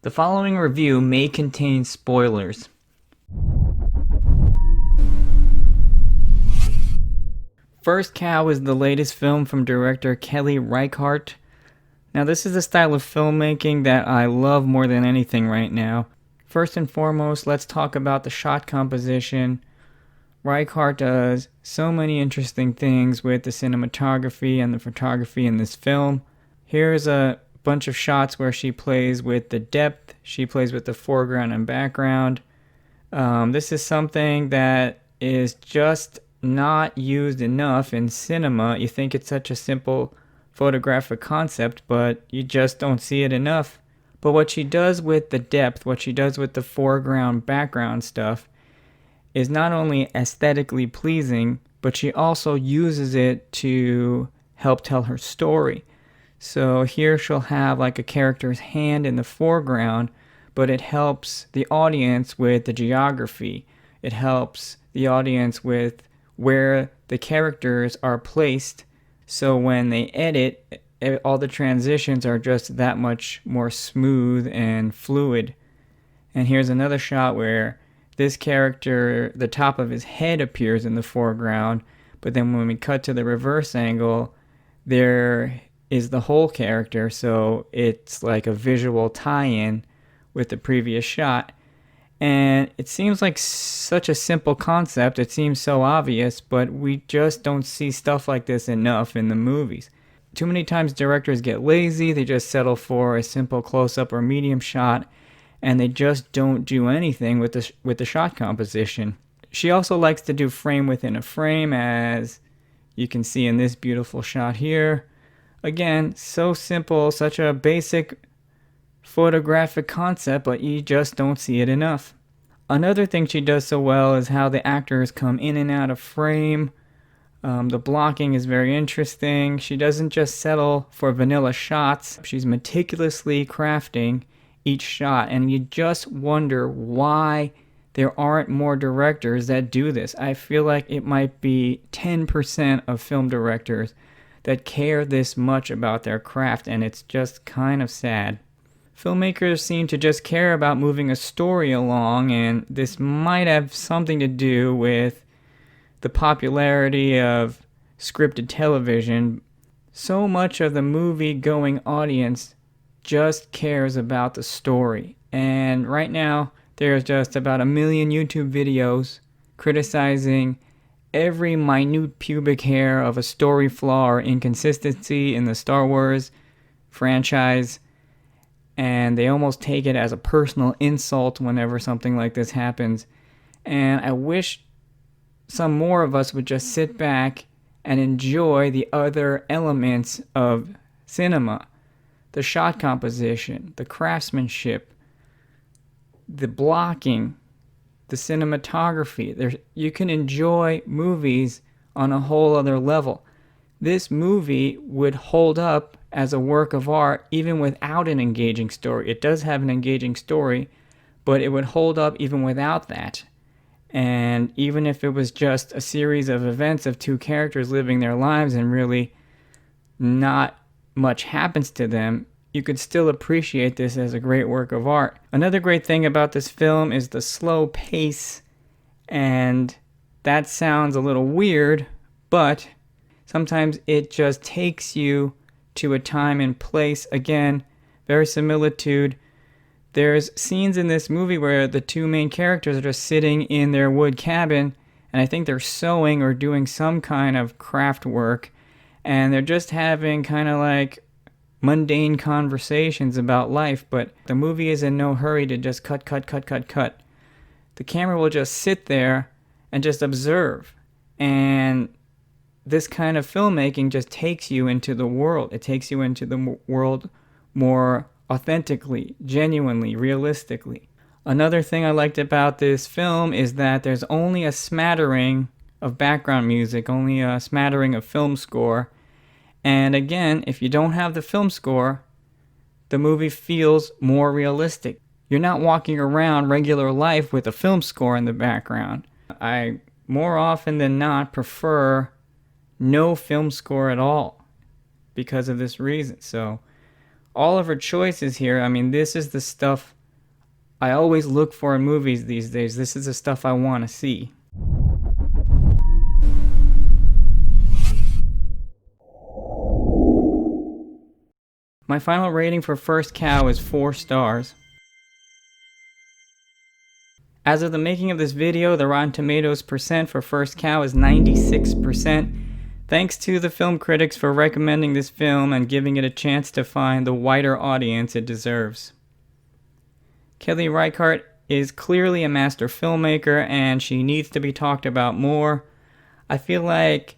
The following review may contain spoilers. First Cow is the latest film from director Kelly Reichardt. Now, this is a style of filmmaking that I love more than anything right now. First and foremost, let's talk about the shot composition. Reichardt does so many interesting things with the cinematography and the photography in this film. Here's a bunch of shots where she plays with the depth, she plays with the foreground and background. This is something that is just not used enough in cinema. You think it's such a simple photographic concept, but you just don't see it enough. But what she does with the depth, what she does with the foreground, background stuff, is not only aesthetically pleasing, but she also uses it to help tell her story. So here she'll have like a character's hand in the foreground, but it helps the audience with the geography. It helps the audience with where the characters are placed. So when they edit, all the transitions are just that much more smooth and fluid. And here's another shot where this character, the top of his head appears in the foreground, but then when we cut to the reverse angle, there is the whole character, so it's like a visual tie-in with the previous shot. And it seems like such a simple concept, it seems so obvious, but we just don't see stuff like this enough in the movies. Too many times directors get lazy, they just settle for a simple close-up or medium shot, and they just don't do anything with the shot composition. She also likes to do frame within a frame, as you can see in this beautiful shot here. Again, so simple, such a basic photographic concept, but you just don't see it enough. Another thing she does so well is how the actors come in and out of frame. The blocking is very interesting. She doesn't just settle for vanilla shots. She's meticulously crafting each shot, and you just wonder why there aren't more directors that do this. I feel like it might be 10% of film directors that care this much about their craft, and it's just kind of sad. Filmmakers seem to just care about moving a story along, and this might have something to do with the popularity of scripted television. So much of the movie-going audience just cares about the story, and right now there's just about 1 million YouTube videos criticizing every minute pubic hair of a story flaw or inconsistency in the Star Wars franchise, and they almost take it as a personal insult whenever something like this happens. And I wish some more of us would just sit back and enjoy the other elements of cinema. The shot composition, the craftsmanship, the blocking, the cinematography. You can enjoy movies on a whole other level. This movie would hold up as a work of art even without an engaging story. It does have an engaging story, but it would hold up even without that. And even if it was just a series of events of two characters living their lives and really not much happens to them, you could still appreciate this as a great work of art. Another great thing about this film is the slow pace, and that sounds a little weird, but sometimes it just takes you to a time and place. Again, verisimilitude. There's scenes in this movie where the two main characters are just sitting in their wood cabin, and I think they're sewing or doing some kind of craft work, and they're just having kind of like mundane conversations about life, but the movie is in no hurry to just cut. The camera will just sit there and just observe, and this kind of filmmaking just takes you into the world. It takes you into the world more authentically, genuinely, realistically. Another thing I liked about this film is that there's only a smattering of background music, only a smattering of film score. And again, if you don't have the film score, the movie feels more realistic. You're not walking around regular life with a film score in the background. I more often than not prefer no film score at all because of this reason. So all of her choices here, I mean, this is the stuff I always look for in movies these days. This is the stuff I want to see. My final rating for First Cow is 4 stars. As of the making of this video, the Rotten Tomatoes percent for First Cow is 96%. Thanks to the film critics for recommending this film and giving it a chance to find the wider audience it deserves. Kelly Reichardt is clearly a master filmmaker and she needs to be talked about more. I feel like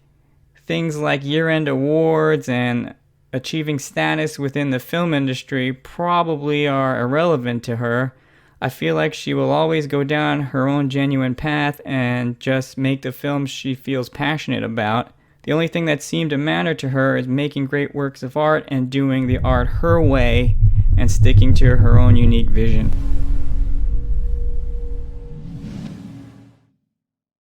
things like year-end awards and achieving status within the film industry probably are irrelevant to her. I feel like she will always go down her own genuine path and just make the films she feels passionate about. The only thing that seemed to matter to her is making great works of art and doing the art her way and sticking to her own unique vision.